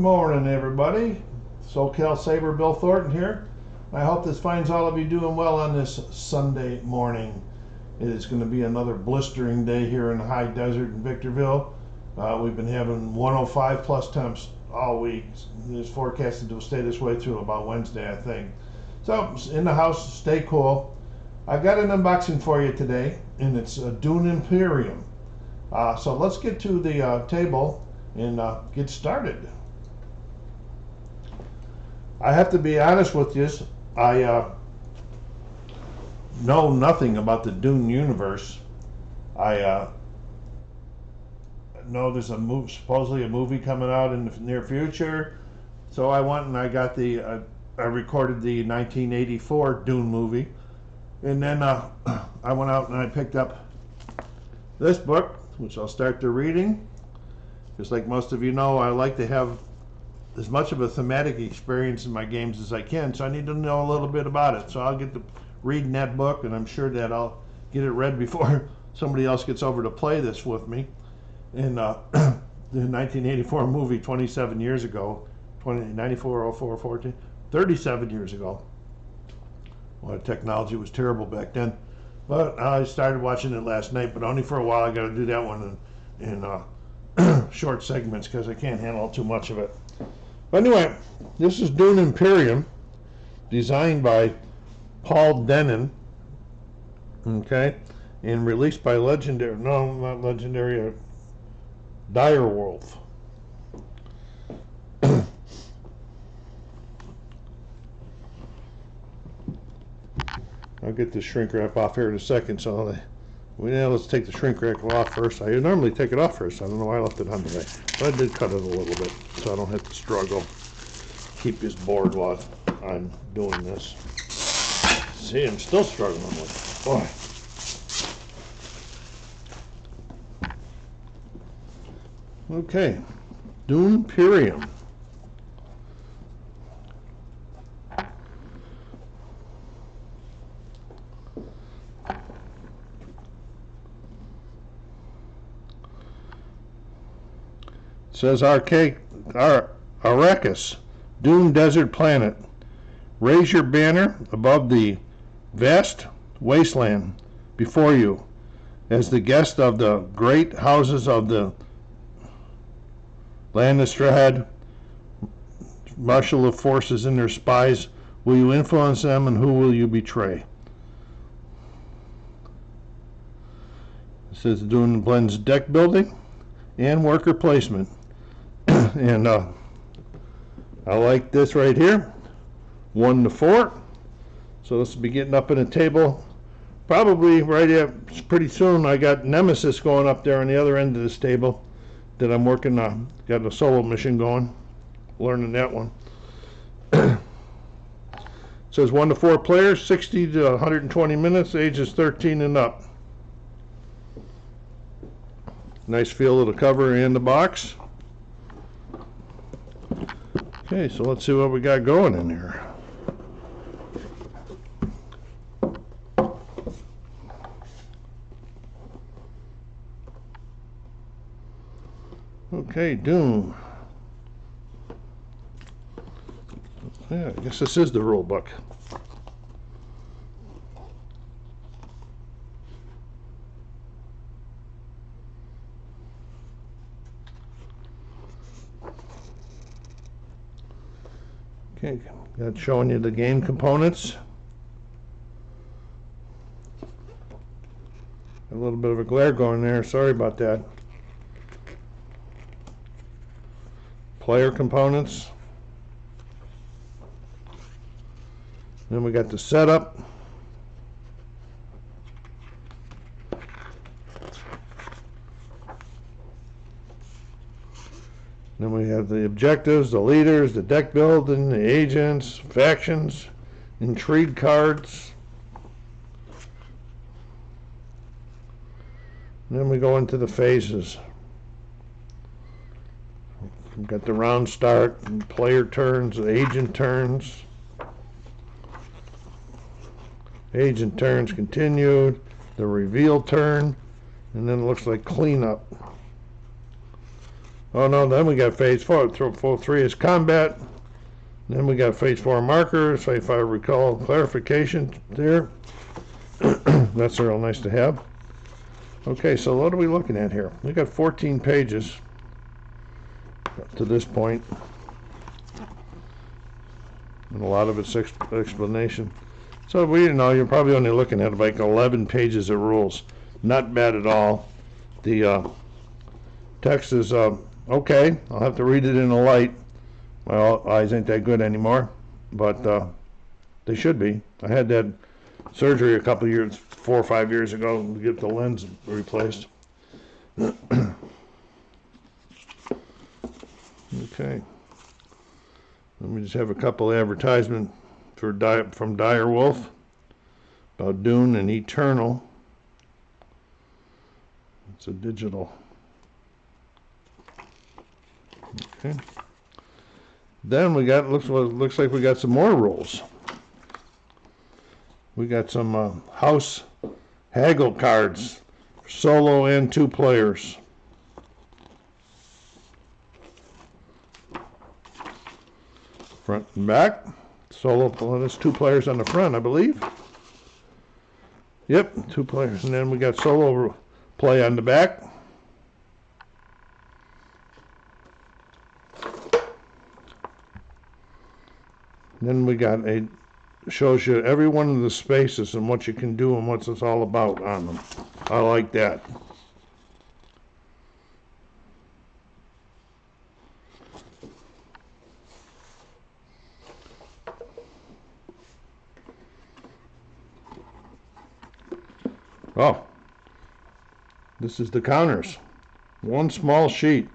morning, everybody. SoCalsabre Bill Thornton here. I hope this finds all of you doing well on this Sunday morning. It is going to be another blistering day here in the high desert in Victorville. We've been having 105 plus temps all week. It's forecasted to stay this way through about Wednesday, I think. So, in the house, stay cool. I got an unboxing for you today, and it's a Dune Imperium. So let's get to the table and get started. I have to be honest with you, I know nothing about the Dune universe. I know there's supposedly a movie coming out in the near future, so I went and I got I recorded the 1984 Dune movie, and then I went out and I picked up this book, which I'll start the reading. Just like most of you know, I like to have as much of a thematic experience in my games as I can, so I need to know a little bit about it. So I'll get to reading that book, and I'm sure that I'll get it read before somebody else gets over to play this with me. In the 1984 movie, 27 years ago, 94, 04, 14, 37 years ago. Well, technology was terrible back then. But I started watching it last night, but only for a while. I got to do that one in short segments because I can't handle too much of it. But anyway, this is Dune Imperium, designed by Paul Dennen, okay, and released by Legendary, no, not Legendary, Direwolf. I'll get the shrink wrap off here in a second, so let's take the shrink wrap off first. I normally take it off first. I don't know why I left it on today, but I did cut it a little bit, so I don't have to struggle. Keep this board while I'm doing this. See, I'm still struggling with it. Boy. Okay, Dune Imperium. Says Arrakis, Dune Desert Planet. Raise your banner above the vast wasteland before you. As the guest of the great houses of the Lannister, marshal of forces and their spies, will you influence them, and who will you betray? It says Dune blends deck building and worker placement. And I like this right here, 1 to 4. So this will be getting up in a table probably pretty soon. I got Nemesis going up there on the other end of this table that I'm working on. Got a solo mission going, learning that one. It says 1 to 4 players, 60 to 120 minutes, ages 13 and up. Nice feel of the cover and the box. Okay, so let's see what we got going in here. Okay, Dune. Yeah, I guess this is the rule book. Okay, got showing you the game components. A little bit of a glare going there, sorry about that. Player components. Then we got the setup. Then we have the objectives, the leaders, the deck building, the agents, factions, intrigue cards. And then we go into the phases. We've got the round start, player turns, agent turns. Agent turns continued, the reveal turn, and then it looks like cleanup. Oh no, then we got phase 4. Phase 3 is combat. Then we got phase 4 markers, if I recall clarification there. That's real nice to have. Okay, so what are we looking at here? We got 14 pages to this point, and a lot of it's explanation. So you're probably only looking at like 11 pages of rules. Not bad at all. The text is okay. I'll have to read it in the light. My eyes ain't that good anymore, but they should be. I had that surgery a couple of years, 4 or 5 years ago, to get the lens replaced. Okay. Let me just have a couple advertisements from Dire Wolf about Dune and Eternal. It's a digital. Okay. Then we got looks like we got some more rules. We got some house haggle cards, solo and 2 players. Front and back. Solo, well, there's 2 players on the front, I believe. Yep, 2 players. And then we got solo play on the back. Then we got shows you every one of the spaces and what you can do and what it's all about on them. I like that. Oh, this is the counters. One small sheet.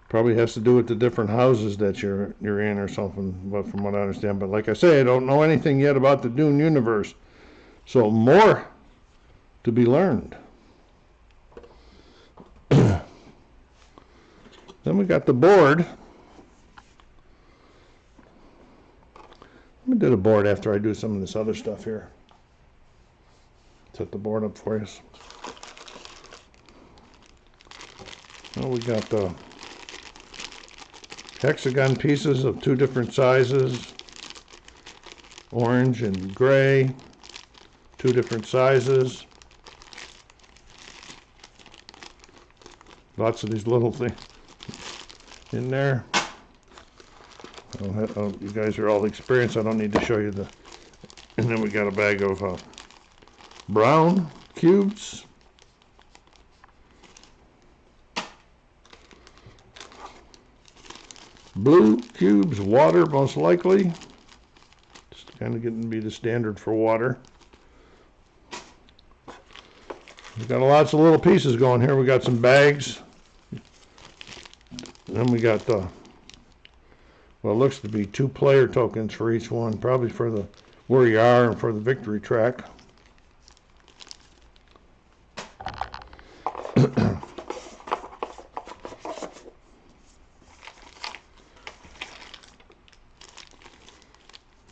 Probably has to do with the different houses that you're in or something, but from what I understand. But like I say, I don't know anything yet about the Dune universe. So more to be learned. Then we got the board. Let me do the board after I do some of this other stuff here. Set the board up for us. Well, we got the hexagon pieces of 2 different sizes, orange and gray, 2 different sizes. Lots of these little things in there. You guys are all experienced. I don't need to show you the. And then we got a bag of brown cubes. Blue cubes, water most likely. Just kind of getting to be the standard for water. We've got lots of little pieces going here. We got some bags. And then we got the, well, it looks to be 2 player tokens for each one, probably for the where you are and for the victory track.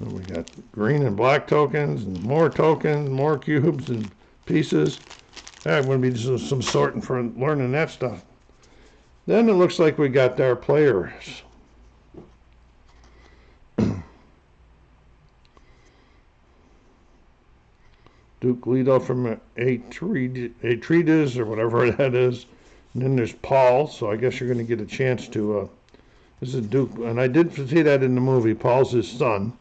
And we got green and black tokens, and more cubes and pieces. There's going to be some sorting for learning that stuff. Then it looks like we got our players. Duke Leto from Atreides or whatever that is. And then there's Paul, so I guess you're going to get a chance to. This is Duke, and I did see that in the movie. Paul's his son.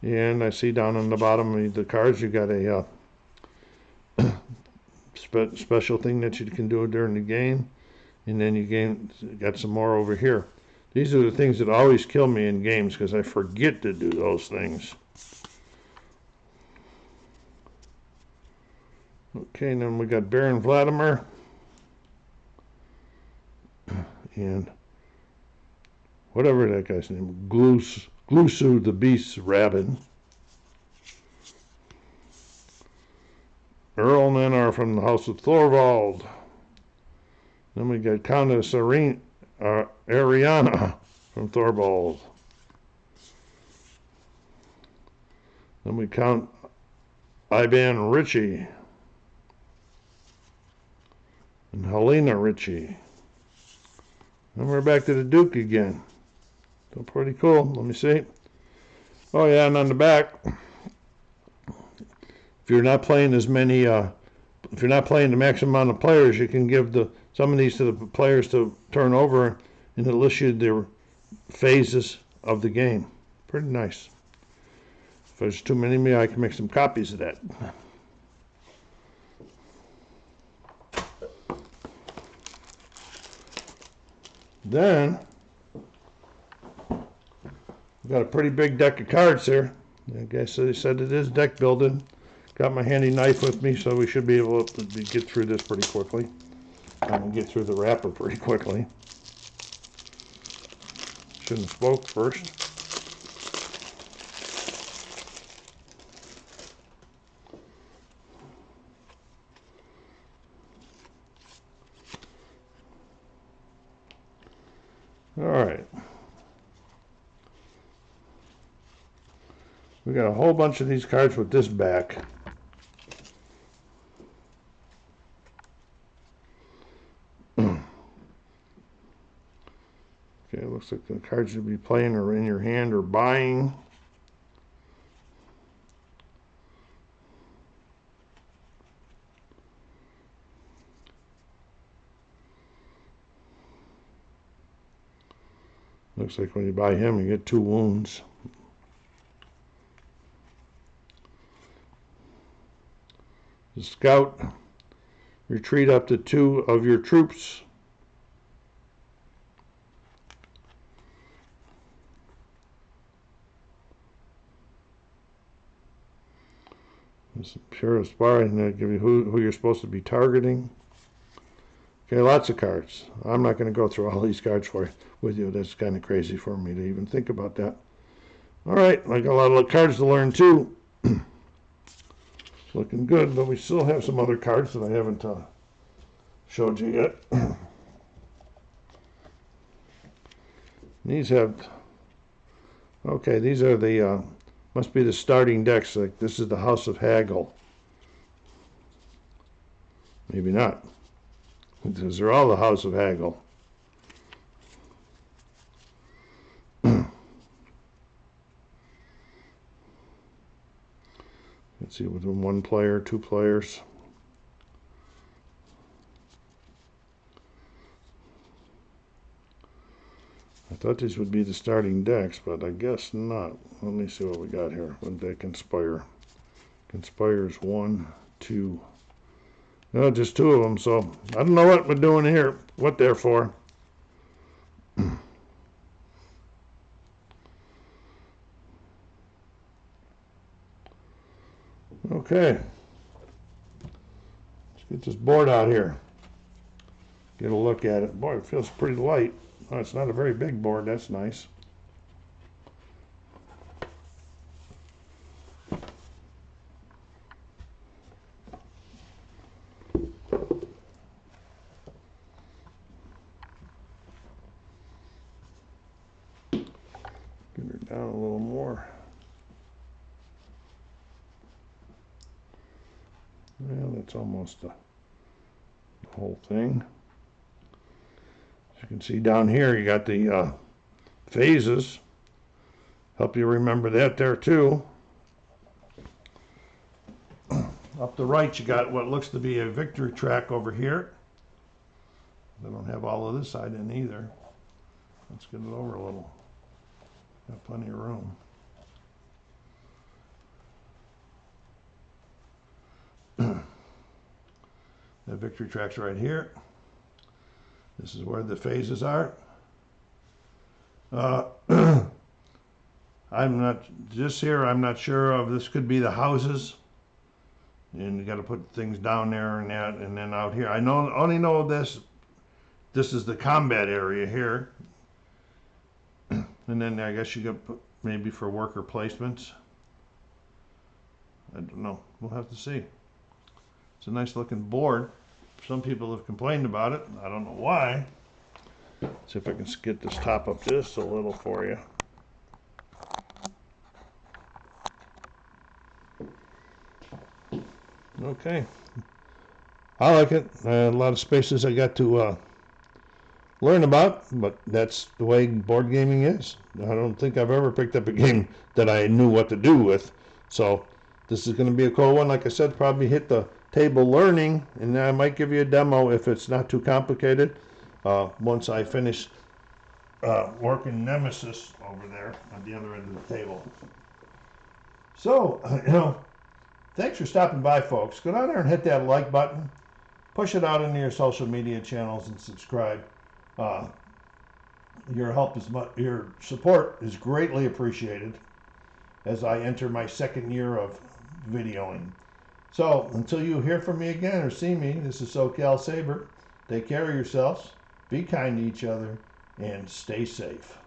And I see down on the bottom of the cards you got a special thing that you can do during the game. And then you got some more over here. These are the things that always kill me in games because I forget to do those things. Okay, and then we got Baron Vladimir. And whatever that guy's name, Glusu the Beast's Rabin. Earlmen are from the House of Thorvald. Then we got Countess Ariana from Thorvald. Then we count Ivan Ritchie. And Helena Richie. And we're back to the Duke again. So pretty cool. Let me see. Oh yeah, and on the back, if you're not playing as many, if you're not playing the maximum amount of players, you can give some of these to the players to turn over, and it lists you the phases of the game. Pretty nice. If there's too many of me, I can make some copies of that. Then, we've got a pretty big deck of cards here. I guess they said it is deck building. Got my handy knife with me, so we should be able to get through this pretty quickly. And get through the wrapper pretty quickly. Shouldn't have spoke first. All right. We got a whole bunch of these cards with this back. Okay, it looks like the cards you'll be playing are in your hand or buying. Looks like when you buy him, you get 2 wounds. The scout, retreat up to 2 of your troops. This pure sparring, they'll give you who you're supposed to be targeting. Okay, lots of cards. I'm not going to go through all these cards with you. That's kind of crazy for me to even think about that. All right, I got a lot of cards to learn too. Looking good, but we still have some other cards that I haven't showed you yet. These have, okay, these are the, must be the starting decks. Like this is the House of Haggle. Maybe not. These are all the House of Haggle. Let's see, with 1 player, 2 players. I thought these would be the starting decks, but I guess not. Let me see what we got here. What they conspire. Conspires 1, 2. No, just 2 of them, so I don't know what we're doing here, what they're for. Okay. Let's get this board out here. Get a look at it. Boy, it feels pretty light. Oh, it's not a very big board. That's nice. Get her down a little more. Well, that's almost the whole thing. As you can see down here, you got the phases. Help you remember that there too. Up the right, you got what looks to be a victory track over here. They don't have all of this side in either. Let's get it over a little. Got plenty of room. The victory track's right here. This is where the phases are. I'm not just here. I'm not sure of. This could be the houses, and you got to put things down there and that, and then out here. I only know this. This is the combat area here, and then I guess you could put maybe for worker placements. I don't know. We'll have to see. It's a nice looking board. Some people have complained about it. I don't know why. See if I can get this top up just a little for you. Okay. I like it. A lot of spaces I got to learn about, but that's the way board gaming is. I don't think I've ever picked up a game that I knew what to do with. So this is going to be a cool one. Like I said, probably hit the table learning, and I might give you a demo if it's not too complicated. Once I finish working Nemesis over there on the other end of the table. So, thanks for stopping by, folks. Go down there and hit that like button. Push it out into your social media channels and subscribe. Your support is greatly appreciated as I enter my second year of videoing. So until you hear from me again or see me, this is SoCalSabre. Take care of yourselves, be kind to each other, and stay safe.